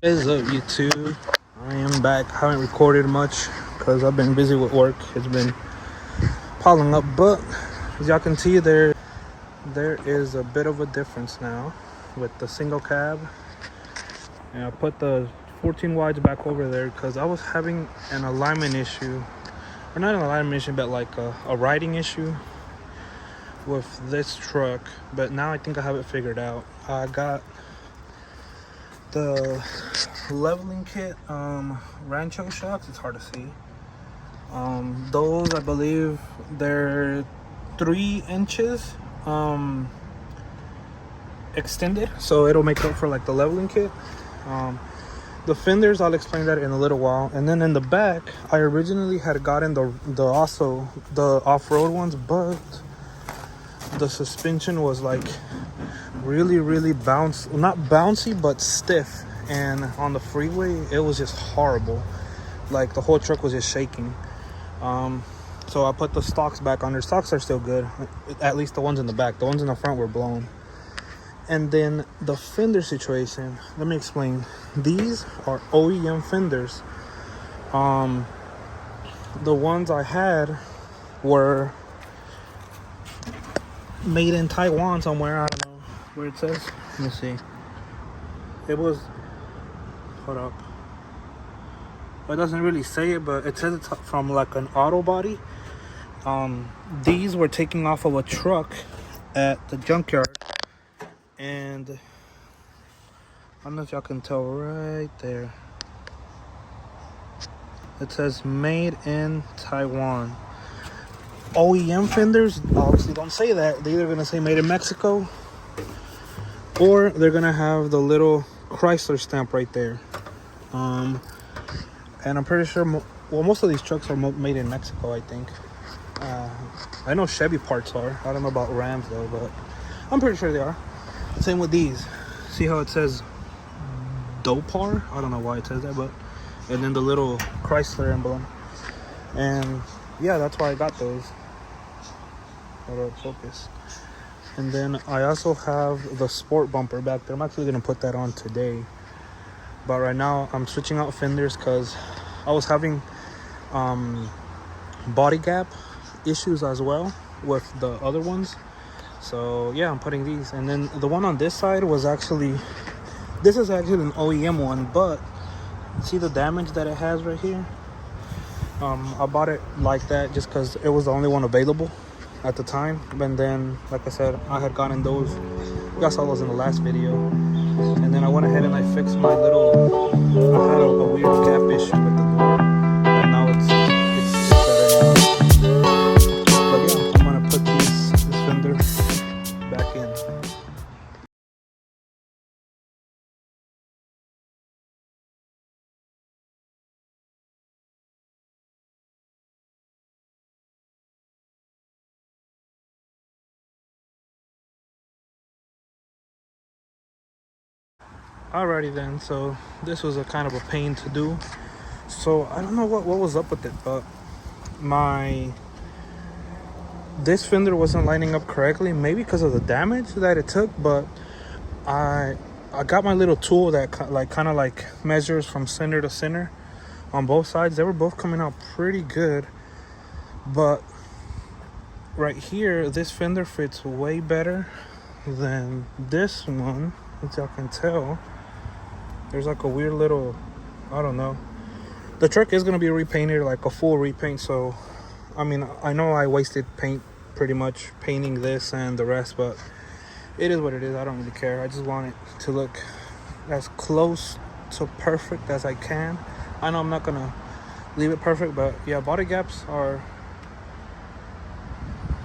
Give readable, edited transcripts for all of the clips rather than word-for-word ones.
What is up, YouTube? I am back. I haven't recorded much because I've been busy with work. It's been piling up, but as y'all can see, there is a bit of a difference now with the single cab. And I put the 14 wides back over there because I was having an alignment issue, or not an alignment issue, but like a riding issue with this truck. But now I think I have it figured out. I got the leveling kit Rancho shocks. It's hard to see. Those, I believe they're 3 inches extended, so it'll make up for like the leveling kit. The fenders, I'll explain that in a little while. And then in the back, I originally had gotten the off-road ones, but the suspension was like really not bouncy, but stiff, and on the freeway it was just horrible. Like the whole truck was just shaking. So I put the stocks back on. Their stocks are still good, at least the ones in the back. The ones in the front were blown. And then the fender situation, let me explain. These are OEM fenders. The ones I had were made in Taiwan somewhere. I don't know where it says. Let me see. It was, hold up, it doesn't really say it, but it says it's from like an auto body. These were taking off of a truck at the junkyard, and I don't know if y'all can tell right there, it says made in Taiwan. OEM fenders obviously don't say that. They're either gonna say made in Mexico, or they're gonna have the little Chrysler stamp right there. And I'm pretty sure most of these trucks are made in Mexico, I think. I know Chevy parts are. I don't know about Rams though, but I'm pretty sure they are. Same with these. See how it says Dopar? I don't know why it says that, but and then the little Chrysler emblem. And yeah, that's why I got those. Hold up, focus. And then I also have the sport bumper back there. I'm actually gonna put that on today, but right now I'm switching out fenders because I was having body gap issues as well with the other ones. So yeah, I'm putting these. And then the one on this side was actually, this is actually an OEM one, but see the damage that it has right here? I bought it like that just because it was the only one available at the time. And then, like I said, I had gotten those. You guys saw those in the last video. And then I went ahead and I fixed my little, I had a weird gap issue with the door, and now it's better now. But yeah, I'm gonna put this fender back in. Alrighty then, so this was a kind of a pain to do. So I don't know what was up with it, but this fender wasn't lining up correctly, maybe because of the damage that it took. But I got my little tool that kind of measures from center to center on both sides. They were both coming out pretty good, but right here, this fender fits way better than this one, as y'all can tell. There's like a weird little, I don't know. The truck is gonna be repainted, like a full repaint. So I mean, I know I wasted paint pretty much painting this and the rest, but it is what it is. I don't really care. I just want it to look as close to perfect as I can. I know I'm not gonna leave it perfect, but yeah, body gaps are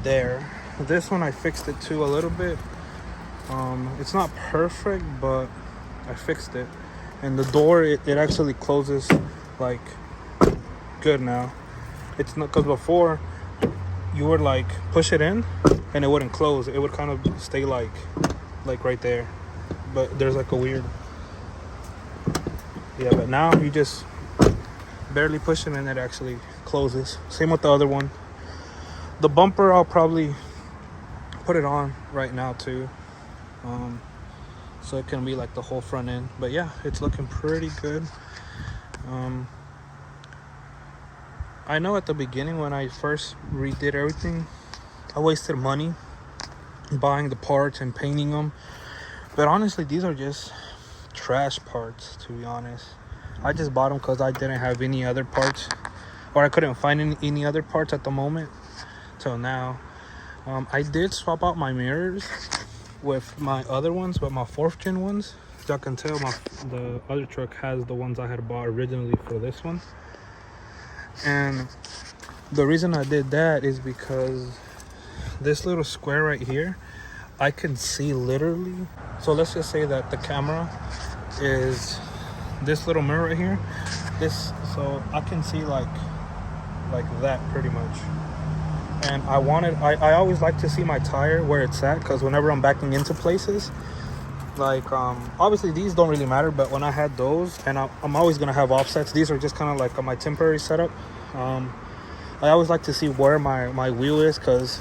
there. This one I fixed it too a little bit. It's not perfect, but I fixed it. And the door, it actually closes like good now. It's not, because before you would like push it in and it wouldn't close. It would kind of stay like right there, but there's like a weird, yeah, but now you just barely push it and it actually closes. Same with the other one. The bumper, I'll probably put it on right now too. so it can be like the whole front end. But yeah, it's looking pretty good. I know at the beginning when I first redid everything, I wasted money buying the parts and painting them, but honestly these are just trash parts, to be honest. I just bought them because I didn't have any other parts, or I couldn't find any other parts at the moment till now. I did swap out my mirrors with my other ones, but my 4th gen ones, as y'all can tell, the other truck has the ones I had bought originally for this one. And the reason I did that is because this little square right here, I can see literally. So let's just say that the camera is this little mirror right here. So I can see like that pretty much. And I always like to see my tire where it's at, because whenever I'm backing into places, like obviously these don't really matter, but when I had those, and I'm always gonna have offsets, these are just kind of like my temporary setup. I always like to see where my wheel is, because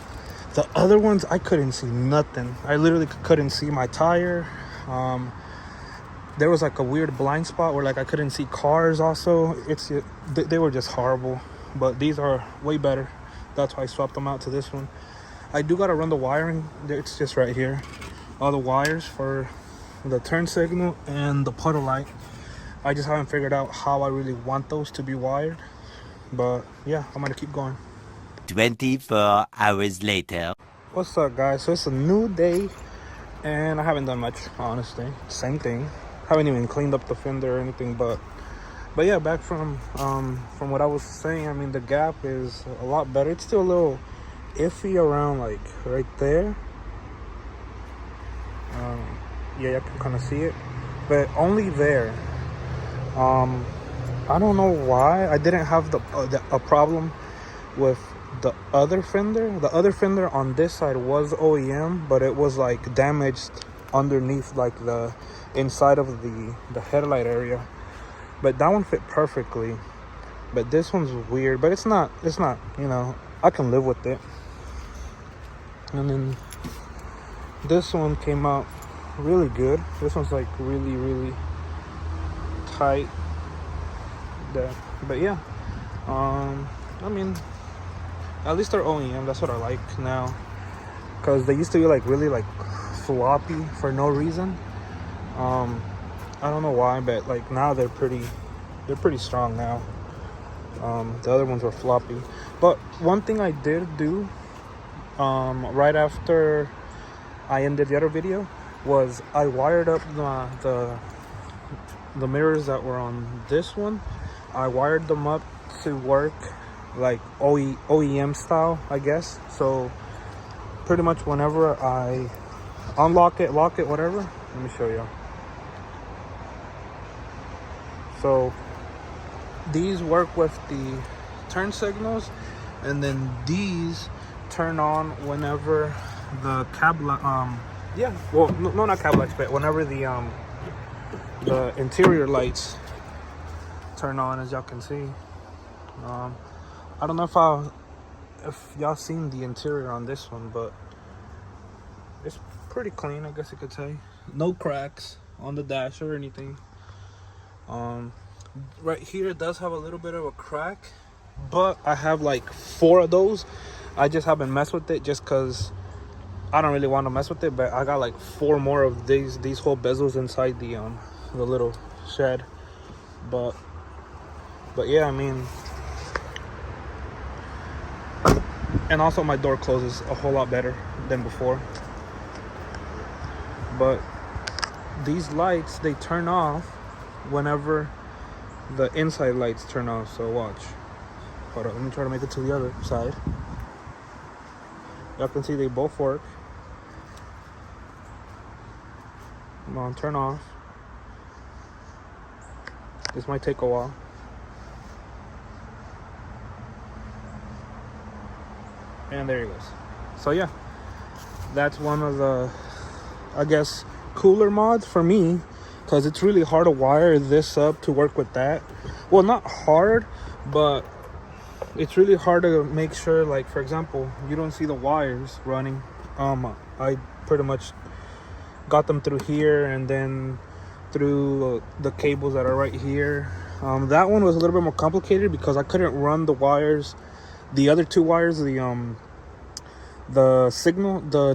the other ones I couldn't see nothing. I literally couldn't see my tire. There was like a weird blind spot where like I couldn't see cars also. They were just horrible, but these are way better. That's why I swapped them out to this one. I do gotta run the wiring. It's just right here. All the wires for the turn signal and the puddle light. I just haven't figured out how I really want those to be wired. But yeah, I'm gonna keep going. 24 hours later. What's up, guys? So it's a new day, and I haven't done much, honestly. Same thing. Haven't even cleaned up the fender or anything, but yeah, back from what I was saying, I mean, the gap is a lot better. It's still a little iffy around like right there. Yeah, you can kind of see it, but only there. I don't know why I didn't have a problem with the other fender. The other fender on this side was OEM, but it was like damaged underneath, like the inside of the headlight area. But that one fit perfectly. But this one's weird, but it's not, you know, I can live with it. And then this one came out really good. This one's like really tight there. But yeah, I mean, at least they're OEM. That's what I like now, because they used to be like really like floppy for no reason. I don't know why, but like now they're pretty strong now. The other ones were floppy. But one thing I did do right after I ended the other video was I wired up the mirrors that were on this one. I wired them up to work like OEM style, I guess. So pretty much whenever I unlock it, lock it, whatever, let me show you. So these work with the turn signals, and then these turn on whenever the cab no, not cab lights, but whenever the interior lights turn on, as y'all can see. I don't know if y'all seen the interior on this one, but it's pretty clean, I guess you could say. No cracks on the dash or anything. Right here it does have a little bit of a crack, but I have like 4 of those. I just haven't messed with it just because I don't really want to mess with it, but I got like 4 more of these whole bezels inside the little shed. But yeah, I mean, and also my door closes a whole lot better than before. But these lights, they turn off whenever the inside lights turn off. So watch. Hold on, let me try to make it to the other side. Y'all can see they both work. Come on, turn off. This might take a while. And there he goes. So yeah, that's one of the, I guess, cooler mods for me, because it's really hard to wire this up to work with that. Well, not hard, but it's really hard to make sure, like, for example, you don't see the wires running. I pretty much got them through here and then through the cables that are right here. That one was a little bit more complicated because I couldn't run the wires, the other two wires, the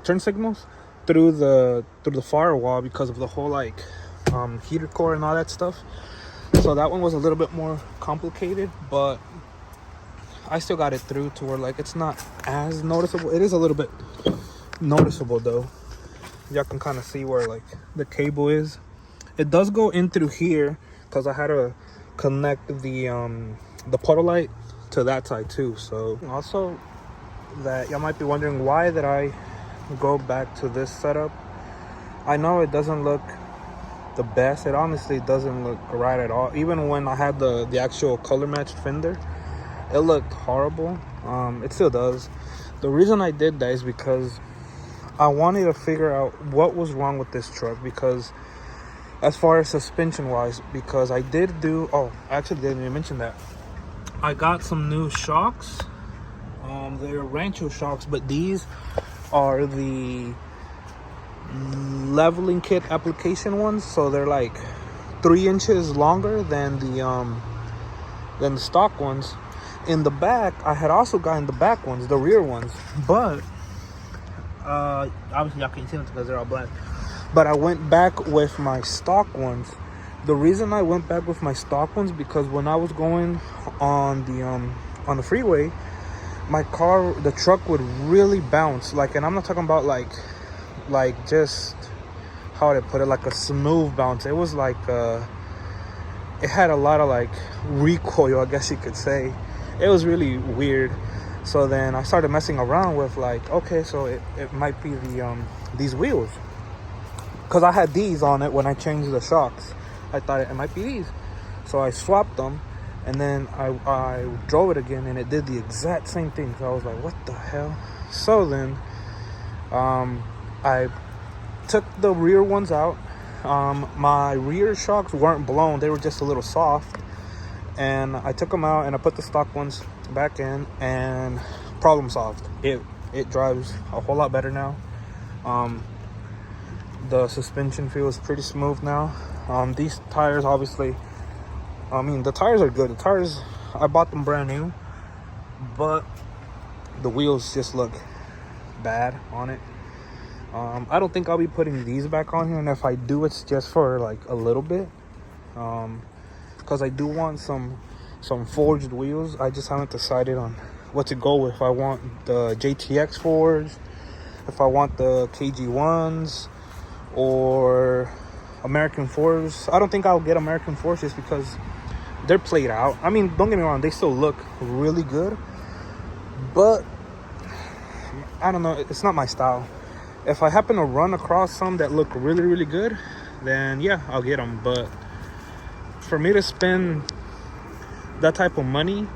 turn signals through the firewall because of the whole like heater core and all that stuff. So that one was a little bit more complicated, but I still got it through to where like it's not as noticeable. It is a little bit noticeable though. Y'all can kind of see where like the cable is. It does go in through here because I had to connect the puddle light to that side too. So also that y'all might be wondering, why did I go back to this setup? I know it doesn't look the best. It honestly doesn't look right at all. Even when I had the actual color matched fender, it looked horrible. It still does. The reason I did that is because I wanted to figure out what was wrong with this truck, because as far as suspension wise, because I did do, I actually didn't even mention that I got some new shocks. They're Rancho shocks, but these are the leveling kit application ones, so they're like 3 inches longer than the stock ones. In the back, I had also gotten the back ones, the rear ones, but obviously y'all can't see them because they're all black. But I went back with my stock ones. The reason I went back with my stock ones, because when I was going on the freeway, my car, the truck would really bounce, like, and I'm not talking about like just, how would I put it, like a smooth bounce. It was like it had a lot of like recoil, I guess you could say. It was really weird. So then I started messing around with like, okay, so it might be these wheels, because I had these on it when I changed the shocks. I thought it might be these, so I swapped them, and then I drove it again, and it did the exact same thing. So I was like, what the hell? So then I took the rear ones out. My rear shocks weren't blown, they were just a little soft, and I took them out and I put the stock ones back in, and problem solved. It drives a whole lot better now. The suspension feels pretty smooth now. These tires, obviously, I mean, the tires are good. The tires, I bought them brand new, but the wheels just look bad on it. I don't think I'll be putting these back on here, and if I do, it's just for like a little bit, because I do want some forged wheels. I just haven't decided on what to go with. If I want the JTX forged, if I want the KG1s, or American 4s. I don't think I'll get American 4s just because they're played out. I mean, don't get me wrong, they still look really good, but I don't know, it's not my style. If I happen to run across some that look really, really good, then yeah, I'll get them. But for me to spend that type of money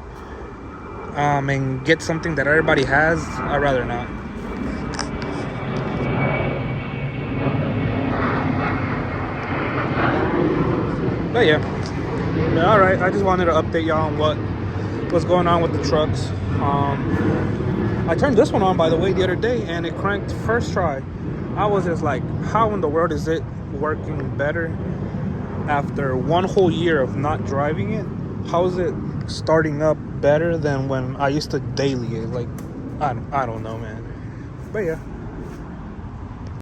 and get something that everybody has, I'd rather not. But yeah, all right, I just wanted to update y'all on what's going on with the trucks. I turned this one on, by the way, the other day, and it cranked first try. I was just like, how in the world is it working better after one whole year of not driving it? How is it starting up better than when I used to daily it? Like, I don't know, man. But yeah.